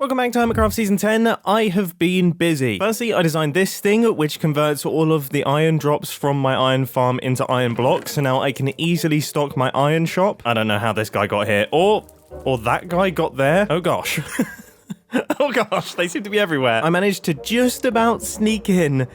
Welcome back to Hermitcraft Season 10. I have been busy. Firstly, I designed this thing, which converts all of the iron drops from my iron farm into iron blocks, so now I can easily stock my iron shop. I don't know how this guy got here, or that guy got there. Oh gosh. Oh gosh, they seem to be everywhere. I managed to just about sneak in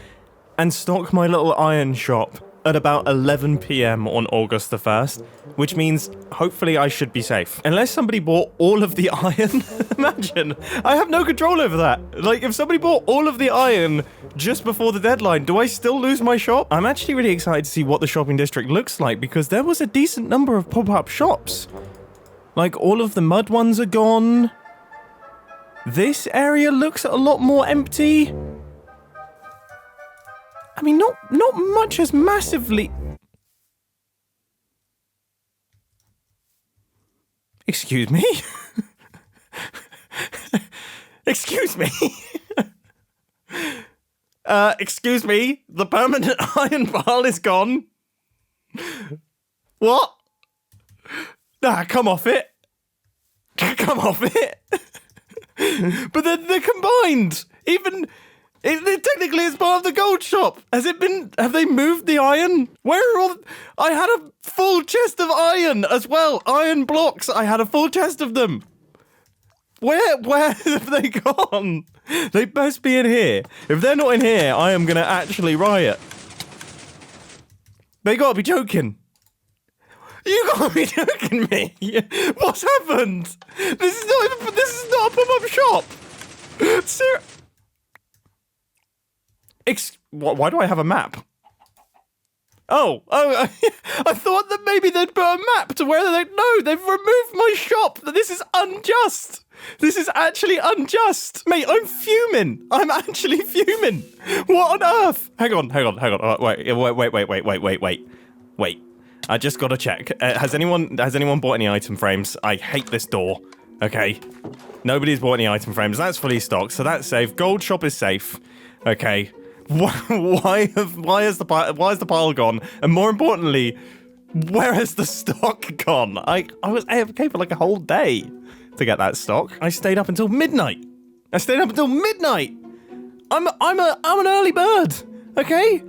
and stock my little iron shop at about 11 PM on August the 1st, which means hopefully I should be safe. Unless somebody bought all of the iron. Imagine, I have no control over that. Like, if somebody bought all of the iron just before the deadline, do I still lose my shop? I'm actually really excited to see what the shopping district looks like, because there was a decent number of pop-up shops. Like, all of the mud ones are gone. This area looks a lot more empty. I mean, not much has massively... Excuse me? Excuse me? Excuse me? The permanent iron pile is gone? What? Nah, come off it. Come off it. But they're combined. Even... It technically is part of the gold shop. Has it been... Have they moved the iron? Where are all... I had a full chest of iron as well. Iron blocks. I had a full chest of them. Where have they gone? They best be in here. If they're not in here, I am going to actually riot. They got to be joking. You got to be joking me. What's happened? This is not a pop-up shop. Why do I have a map? Oh, I thought that maybe they'd put a map to where they... No, they've removed my shop. This is unjust. This is actually unjust. Mate, I'm fuming. I'm actually fuming. What on earth? Hang on. Oh, wait. I just gotta check. Has anyone bought any item frames? I hate this door. Okay. Nobody's bought any item frames. That's fully stocked, so that's safe. Gold shop is safe. Okay. Why is the pile gone? And more importantly, where has the stock gone? I was AFK for like a whole day to get that stock. I stayed up until midnight. I'm an early bird. Okay?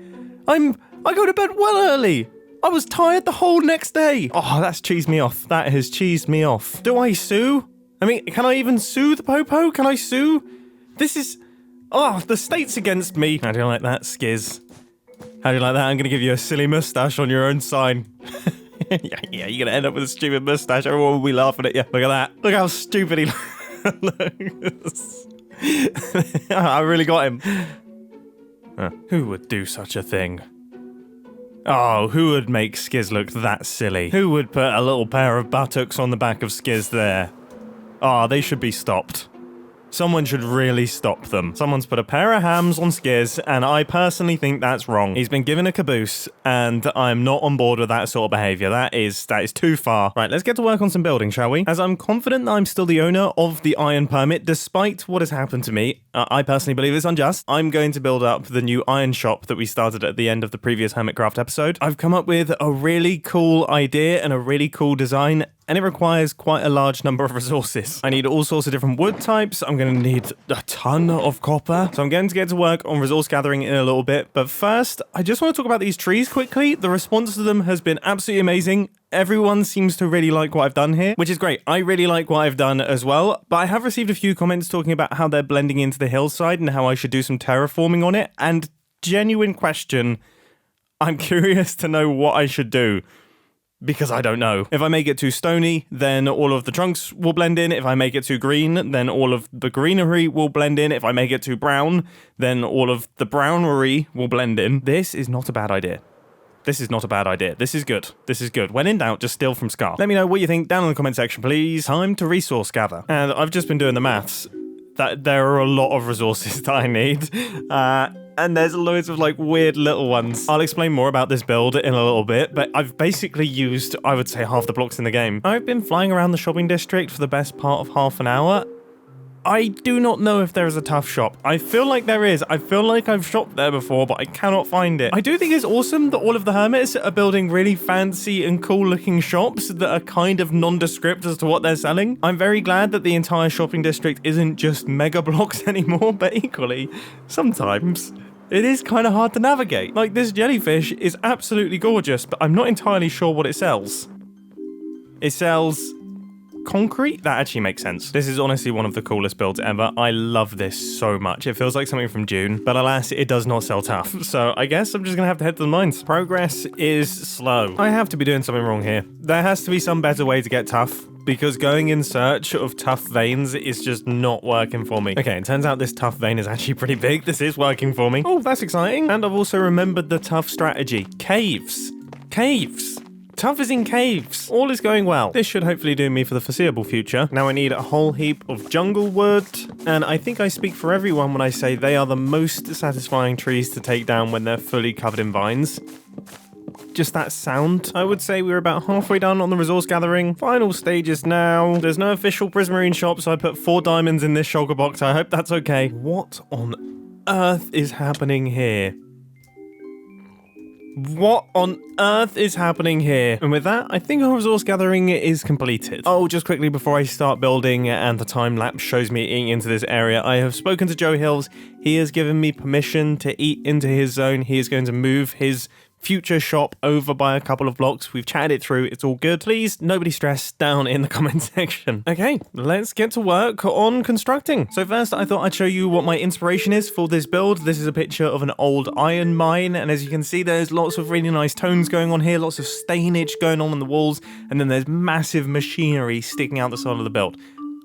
I go to bed well early. I was tired the whole next day. Oh, that's cheesed me off. That has cheesed me off. Do I sue? I mean, can I even sue the Poe-Poe? Can I sue? This is... Oh, the state's against me. How do you like that, Skiz? How do you like that? I'm going to give you a silly mustache on your own sign. yeah, you're going to end up with a stupid mustache. Everyone will be laughing at you. Look at that. Look how stupid he looks. I really got him. Who would do such a thing? Oh, who would make Skiz look that silly? Who would put a little pair of buttocks on the back of Skiz there? Oh, they should be stopped. Someone should really stop them. Someone's put a pair of hams on Skiz, and I personally think that's wrong. He's been given a caboose, and I'm not on board with that sort of behaviour. That is too far. Right, let's get to work on some building, shall we? As I'm confident that I'm still the owner of the iron permit, despite what has happened to me. I personally believe it's unjust. I'm going to build up the new iron shop that we started at the end of the previous Hermitcraft episode. I've come up with a really cool idea and a really cool design, and it requires quite a large number of resources. I need all sorts of different wood types. I'm going to need a ton of copper. So I'm going to get to work on resource gathering in a little bit. But first, I just want to talk about these trees quickly. The response to them has been absolutely amazing. Everyone seems to really like what I've done here, which is great. I really like what I've done as well. But I have received a few comments talking about how they're blending into the hillside and how I should do some terraforming on it. And genuine question, I'm curious to know what I should do. Because I don't know. If I make it too stony, then all of the trunks will blend in. If I make it too green, then all of the greenery will blend in. If I make it too brown, then all of the brownery will blend in. This is not a bad idea. This is good. This is good. When in doubt, just steal from Scar. Let me know what you think down in the comment section, please. Time to resource gather. And I've just been doing the maths. That there are a lot of resources that I need. And there's loads of like weird little ones. I'll explain more about this build in a little bit, but I've basically used, I would say, half the blocks in the game. I've been flying around the shopping district for the best part of half an hour, I do not know if there is a tough shop. I feel like there is. I feel like I've shopped there before, but I cannot find it. I do think it's awesome that all of the hermits are building really fancy and cool looking shops that are kind of nondescript as to what they're selling. I'm very glad that the entire shopping district isn't just mega blocks anymore, but equally, sometimes it is kind of hard to navigate. Like, this jellyfish is absolutely gorgeous, but I'm not entirely sure what it sells. It sells concrete? That actually makes sense. This is honestly one of the coolest builds ever. I love this so much. It feels like something from June, but alas, it does not sell tough. So I guess I'm just gonna have to head to the mines. Progress is slow. I have to be doing something wrong here. There has to be some better way to get tough, because going in search of tough veins is just not working for me. Okay, it turns out this tough vein is actually pretty big. This is working for me. Oh, that's exciting. And I've also remembered the tough strategy. Caves. Caves. Tough is in caves. All is going well. This should hopefully do me for the foreseeable future. Now I need a whole heap of jungle wood, and I think I speak for everyone when I say they are the most satisfying trees to take down when they're fully covered in vines. Just that sound. I would say we're about halfway done on the resource gathering. Final stages now. There's no official prismarine shop, so I put 4 diamonds in this shulker box. I hope that's okay. What on earth is happening here? What on earth is happening here? And with that, I think our resource gathering is completed. Oh, just quickly before I start building and the time lapse shows me eating into this area, I have spoken to Joe Hills. He has given me permission to eat into his zone. He is going to move his future shop over by a couple of blocks. We've chatted it through. It's all good. Please, nobody stress down in the comment section. Okay, let's get to work on constructing. So first, I thought I'd show you what my inspiration is for this build. This is a picture of an old iron mine, and as you can see, there's lots of really nice tones going on here, lots of stainage going on the walls, and then there's massive machinery sticking out the side of the build.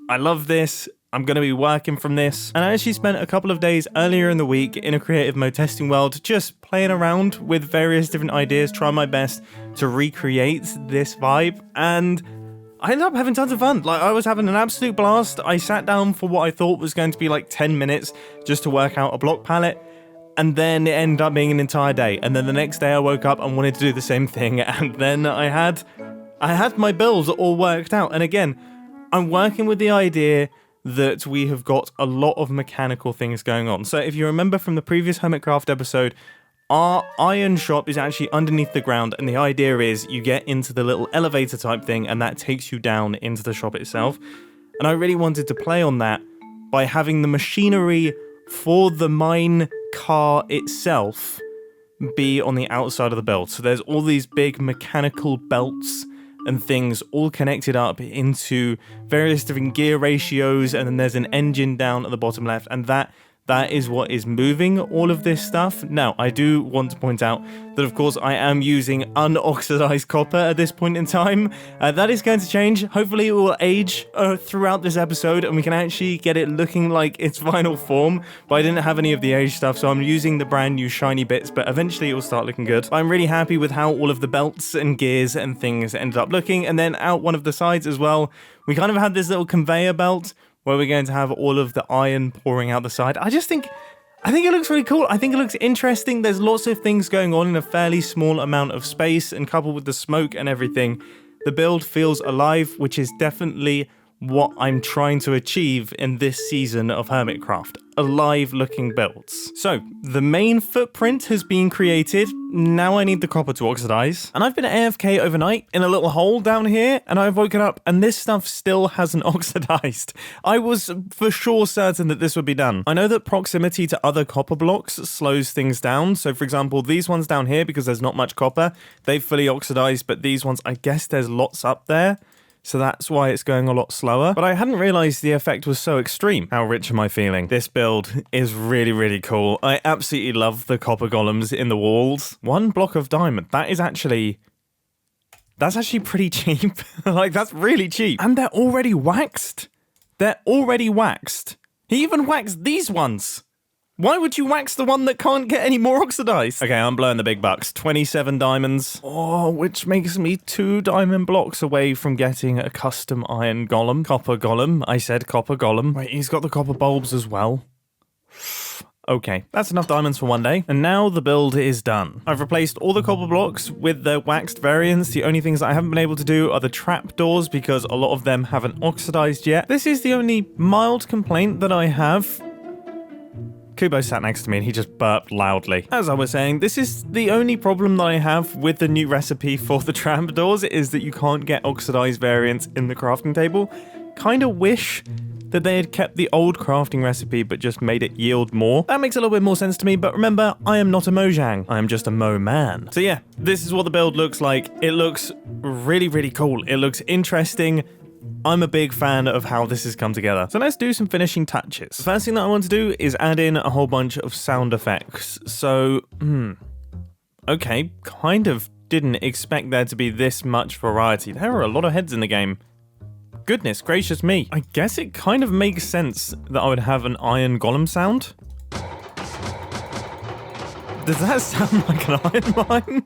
I love this. I'm going to be working from this. And I actually spent a couple of days earlier in the week in a creative mode testing world, just playing around with various different ideas, trying my best to recreate this vibe. And I ended up having tons of fun. Like, I was having an absolute blast. I sat down for what I thought was going to be like 10 minutes just to work out a block palette. And then it ended up being an entire day. And then the next day I woke up and wanted to do the same thing. And then I had my builds all worked out. And again, I'm working with the idea that we have got a lot of mechanical things going on. So if you remember from the previous Hermitcraft episode, our iron shop is actually underneath the ground, and the idea is you get into the little elevator type thing and that takes you down into the shop itself. And I really wanted to play on that by having the machinery for the mine car itself be on the outside of the build. So there's all these big mechanical belts and things all connected up into various different gear ratios, and then there's an engine down at the bottom left, and that is what is moving all of this stuff. Now, I do want to point out that, of course, I am using unoxidized copper at this point in time. That is going to change. Hopefully, it will age throughout this episode, and we can actually get it looking like its final form. But I didn't have any of the age stuff, so I'm using the brand new shiny bits, but eventually it will start looking good. I'm really happy with how all of the belts and gears and things ended up looking. And then out one of the sides as well, we kind of had this little conveyor belt where we're going to have all of the iron pouring out the side. I think it looks really cool. I think it looks interesting. There's lots of things going on in a fairly small amount of space, and coupled with the smoke and everything, the build feels alive, which is definitely what I'm trying to achieve in this season of Hermitcraft. Alive looking builds. So, the main footprint has been created. Now I need the copper to oxidize. And I've been AFK overnight in a little hole down here, and I've woken up and this stuff still hasn't oxidized. I was for sure certain that this would be done. I know that proximity to other copper blocks slows things down. So for example, these ones down here, because there's not much copper, they've fully oxidized, but these ones, I guess there's lots up there. So that's why it's going a lot slower. But I hadn't realized the effect was so extreme. How rich am I feeling? This build is really, really cool. I absolutely love the copper golems in the walls. 1 block of diamond. That's actually pretty cheap. Like, that's really cheap. And they're already waxed. They're already waxed. He even waxed these ones. Why would you wax the one that can't get any more oxidized? Okay, I'm blowing the big bucks. 27 diamonds. Oh, which makes me 2 diamond blocks away from getting a custom iron golem. Copper golem. I said copper golem. Wait, he's got the copper bulbs as well. Okay, that's enough diamonds for one day. And now the build is done. I've replaced all the cobble blocks with the waxed variants. The only things that I haven't been able to do are the trapdoors because a lot of them haven't oxidized yet. This is the only mild complaint that I have. Kubo sat next to me and he just burped loudly. As I was saying, this is the only problem that I have with the new recipe for the trapdoors is that you can't get oxidized variants in the crafting table. Kind of wish that they had kept the old crafting recipe but just made it yield more. That makes a little bit more sense to me, but remember, I am not a Mojang. I am just a Mo man. So yeah, this is what the build looks like. It looks really, really cool. It looks interesting. I'm a big fan of how this has come together. So let's do some finishing touches. The first thing that I want to do is add in a whole bunch of sound effects. So, okay, kind of didn't expect there to be this much variety. There are a lot of heads in the game. Goodness gracious me. I guess it kind of makes sense that I would have an iron golem sound. Does that sound like an iron mine?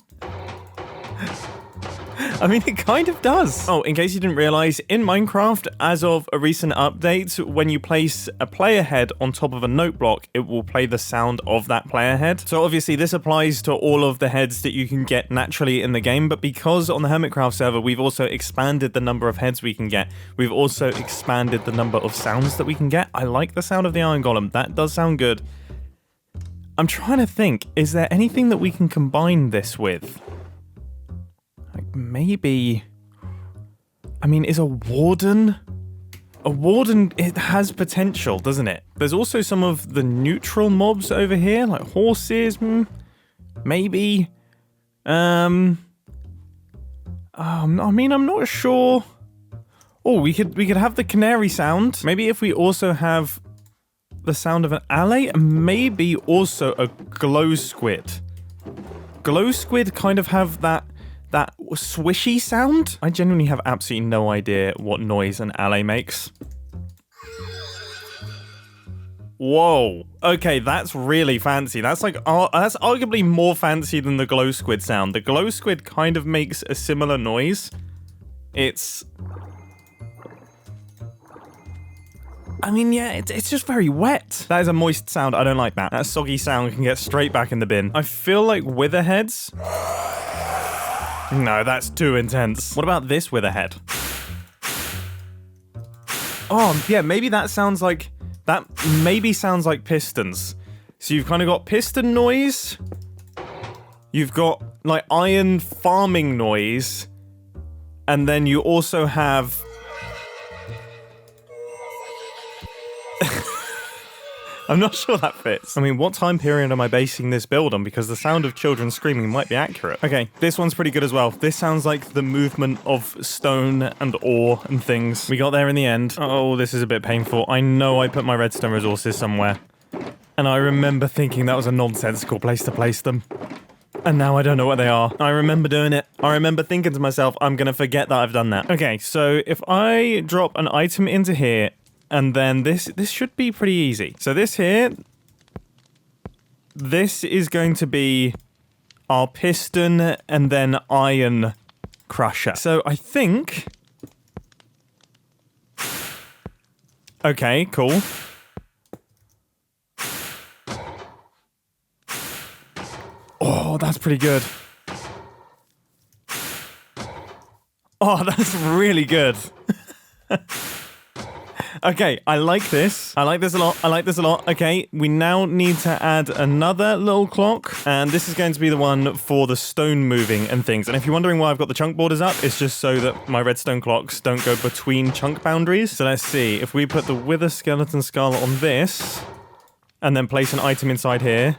I mean, it kind of does. Oh, in case you didn't realize, in Minecraft, as of a recent update, when you place a player head on top of a note block, it will play the sound of that player head. So obviously this applies to all of the heads that you can get naturally in the game, but because on the Hermitcraft server, we've also expanded the number of heads we can get, we've also expanded the number of sounds that we can get. I like the sound of the Iron Golem. That does sound good. I'm trying to think, is there anything that we can combine this with? Like maybe, I mean, is a warden? A warden, it has potential, doesn't it? There's also some of the neutral mobs over here, like horses, maybe. I mean, I'm not sure. Oh, we could have the canary sound. Maybe if we also have the sound of an alley, and maybe also a glow squid. Glow squid kind of have that swishy sound. I genuinely have absolutely no idea what noise an alley makes. Whoa. Okay, that's really fancy. That's like, that's arguably more fancy than the glow squid sound. The glow squid kind of makes a similar noise. It's... I mean, yeah, it's just very wet. That is a moist sound. I don't like that. That soggy sound can get straight back in the bin. I feel like witherheads... No, that's too intense. What about this witherhead? Oh, yeah, maybe that sounds like... That maybe sounds like pistons. So you've kind of got piston noise. You've got, like, iron farming noise. And then you also have... I'm not sure that fits. I mean, what time period am I basing this build on? Because the sound of children screaming might be accurate. Okay, this one's pretty good as well. This sounds like the movement of stone and ore and things. We got there in the end. Oh, this is a bit painful. I know I put my redstone resources somewhere. And I remember thinking that was a nonsensical place to place them. And now I don't know what they are. I remember doing it. I remember thinking to myself, I'm going to forget that I've done that. Okay, so if I drop an item into here, and then this should be pretty easy. So this here, this is going to be our piston and then iron crusher. So I think... Okay, cool. Oh, that's pretty good. Oh, that's really good. Okay, I like this. I like this a lot. I like this a lot. Okay, we now need to add another little clock. And this is going to be the one for the stone moving and things. And if you're wondering why I've got the chunk borders up, it's just so that my redstone clocks don't go between chunk boundaries. So let's see. If we put the wither skeleton skull on this, and then place an item inside here.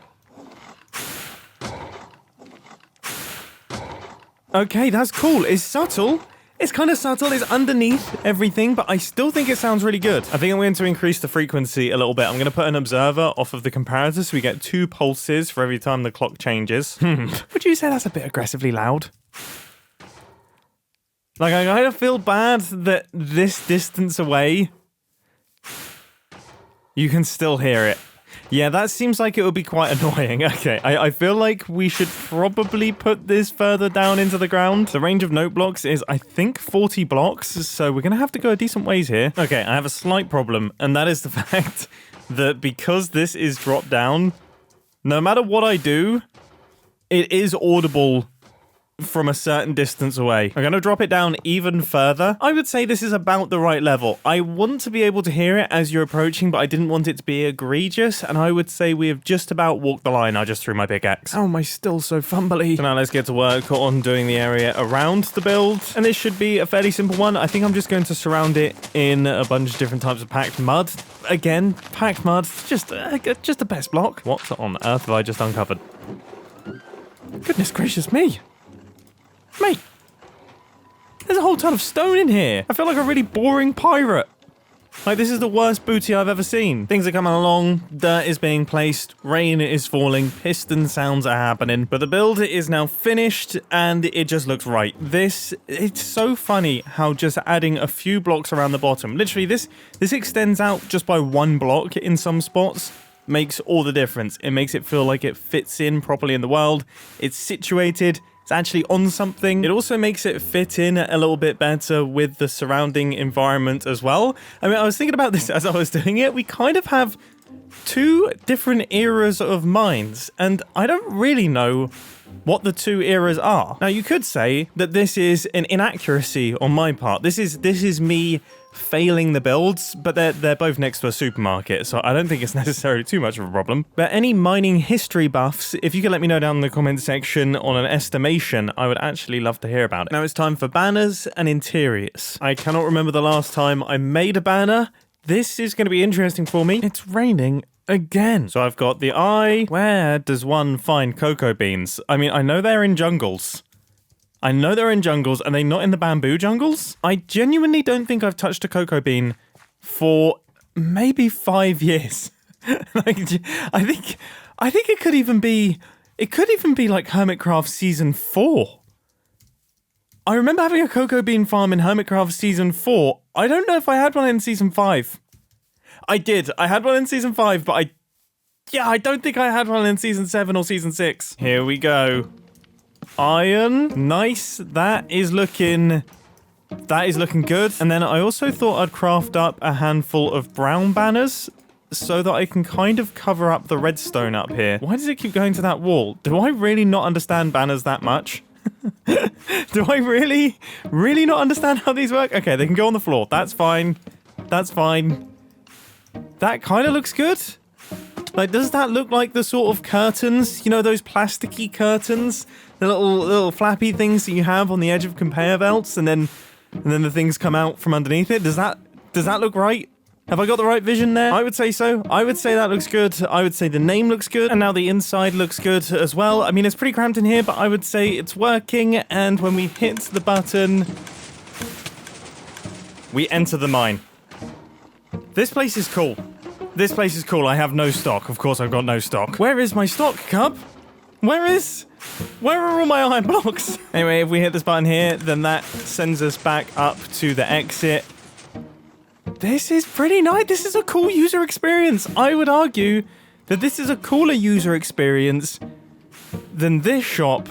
Okay, that's cool. It's subtle. It's kind of subtle, it's underneath everything, but I still think it sounds really good. I think I'm going to increase the frequency a little bit. I'm going to put an observer off of the comparator so we get 2 pulses for every time the clock changes. Would you say that's a bit aggressively loud? Like, I kind of feel bad that this distance away, you can still hear it. Yeah, that seems like it would be quite annoying. Okay, I feel like we should probably put this further down into the ground. The range of note blocks is, I think, 40 blocks, so we're going to have to go a decent ways here. Okay, I have a slight problem, and that is the fact that because this is dropped down, no matter what I do, it is audible from a certain distance away. I'm going to drop it down even further. I would say this is about the right level. I want to be able to hear it as you're approaching, but I didn't want it to be egregious, and I would say we have just about walked the line. I just threw my pickaxe. How am I still so fumbly? So now let's get to work on doing the area around the build, and this should be a fairly simple one. I think I'm just going to surround it in a bunch of different types of packed mud. Again, packed mud, just the best block. What on earth have I just uncovered? Goodness gracious me. Mate, there's a whole ton of stone in here. I feel like a really boring pirate. Like, this is the worst booty I've ever seen. Things are coming along, dirt is being placed, rain is falling, piston sounds are happening, but the build is now finished and it just looks right. It's so funny how just adding a few blocks around the bottom, literally this extends out just by one block in some spots, makes all the difference. It makes it feel like it fits in properly in the world. It's situated. It's actually on something. It also makes it fit in a little bit better with the surrounding environment as well. I mean, I was thinking about this as I was doing it. We kind of have two different eras of mines, and I don't really know what the two eras are. Now, you could say that this is an inaccuracy on my part. This is me failing the builds, but they're both next to a supermarket, so I don't think it's necessarily too much of a problem. But any mining history buffs, if you could let me know down in the comment section on an estimation, I would actually love to hear about it. Now it's time for banners and interiors. I cannot remember the last time I made a banner. This is going to be interesting for me. It's raining again. So I've got the eye. Where does one find cocoa beans? I mean, I know they're in jungles. I know they're in jungles. Are they not in the bamboo jungles? I genuinely don't think I've touched a cocoa bean for maybe 5 years. Like, I think it could even be like Hermitcraft season 4. I remember having a cocoa bean farm in Hermitcraft season 4. I don't know if I had one in season 5. I did. I had one in season 5, but I don't think I had one in season 7 or season 6. Here we go. Iron. Nice. That is looking good. And then I also thought I'd craft up a handful of brown banners so that I can kind of cover up the redstone up here. Why does it keep going to that wall? Do I really not understand banners that much? Do I really not understand how these work? Okay, they can go on the floor. That's fine. That's fine. That kind of looks good. Like, does that look like the sort of curtains? You know, those plasticky curtains? The little flappy things that you have on the edge of conveyor belts, and then the things come out from underneath it. Does that look right? Have I got the right vision there? I would say so. I would say that looks good. I would say the name looks good. And now the inside looks good as well. I mean, it's pretty cramped in here, but I would say it's working. And when we hit the button, we enter the mine. This place is cool. This place is cool. I have no stock. Of course, I've got no stock. Where is my stock, Cub? Where are all my iron blocks? Anyway, if we hit this button here, then that sends us back up to the exit. This is pretty nice. This is a cool user experience. I would argue that this is a cooler user experience than this shop.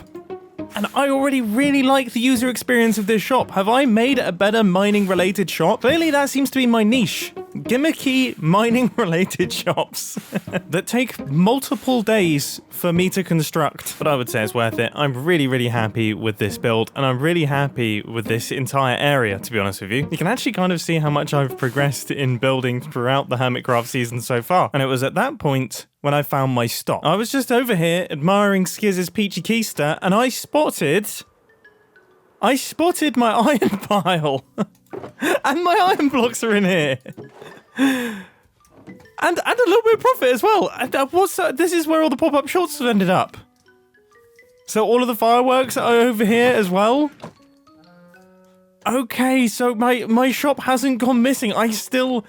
And I already really like the user experience of this shop. Have I made a better mining-related shop? Clearly, that seems to be my niche. Gimmicky mining-related shops that take multiple days for me to construct. But I would say it's worth it. I'm really, really happy with this build, and I'm really happy with this entire area, to be honest with you. You can actually kind of see how much I've progressed in building throughout the Hermitcraft season so far. And it was at that point when I found my stock. I was just over here admiring Skiz's Peachy Keister, and I spotted my iron pile. And my iron blocks are in here. And a little bit of profit as well. This is where all the pop-up shops have ended up. So all of the fireworks are over here as well. Okay, so my shop hasn't gone missing. I still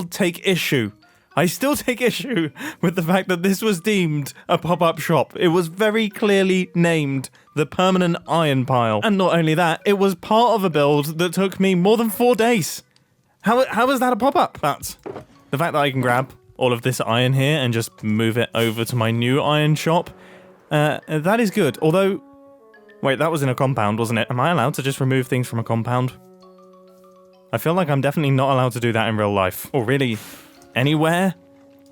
take issue. I still take issue with the fact that this was deemed a pop-up shop. It was very clearly named the permanent iron pile. And not only that, it was part of a build that took me more than 4 days. How is that a pop-up? That's the fact that I can grab all of this iron here and just move it over to my new iron shop. That is good. Although, wait, that was in a compound, wasn't it? Am I allowed to just remove things from a compound? I feel like I'm definitely not allowed to do that in real life. Or really, anywhere.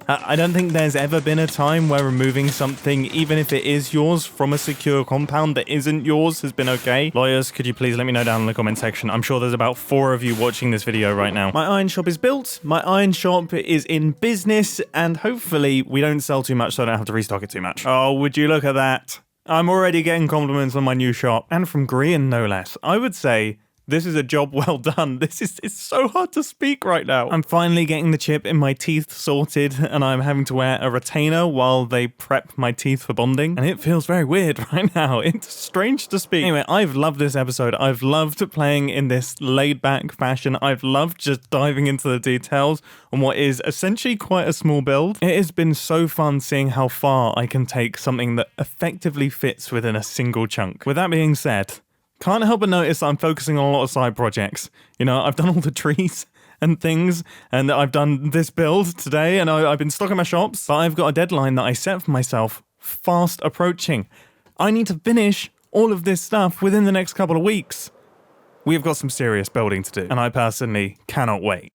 I don't think there's ever been a time where removing something, even if it is yours, from a secure compound that isn't yours has been okay. Lawyers, could you please let me know down in the comment section? I'm sure there's about 4 of you watching this video right now. My iron shop is built, my iron shop is in business, and hopefully we don't sell too much so I don't have to restock it too much. Oh, would you look at that? I'm already getting compliments on my new shop. And from Grian, no less. I would say this is a job well done. It's so hard to speak right now. I'm finally getting the chip in my teeth sorted, and I'm having to wear a retainer while they prep my teeth for bonding. And it feels very weird right now. It's strange to speak. Anyway, I've loved this episode. I've loved playing in this laid-back fashion. I've loved just diving into the details on what is essentially quite a small build. It has been so fun seeing how far I can take something that effectively fits within a single chunk. With that being said, can't help but notice that I'm focusing on a lot of side projects. You know, I've done all the trees and things, and I've done this build today, and I've been stocking my shops, but I've got a deadline that I set for myself fast approaching. I need to finish all of this stuff within the next couple of weeks. We've got some serious building to do, and I personally cannot wait.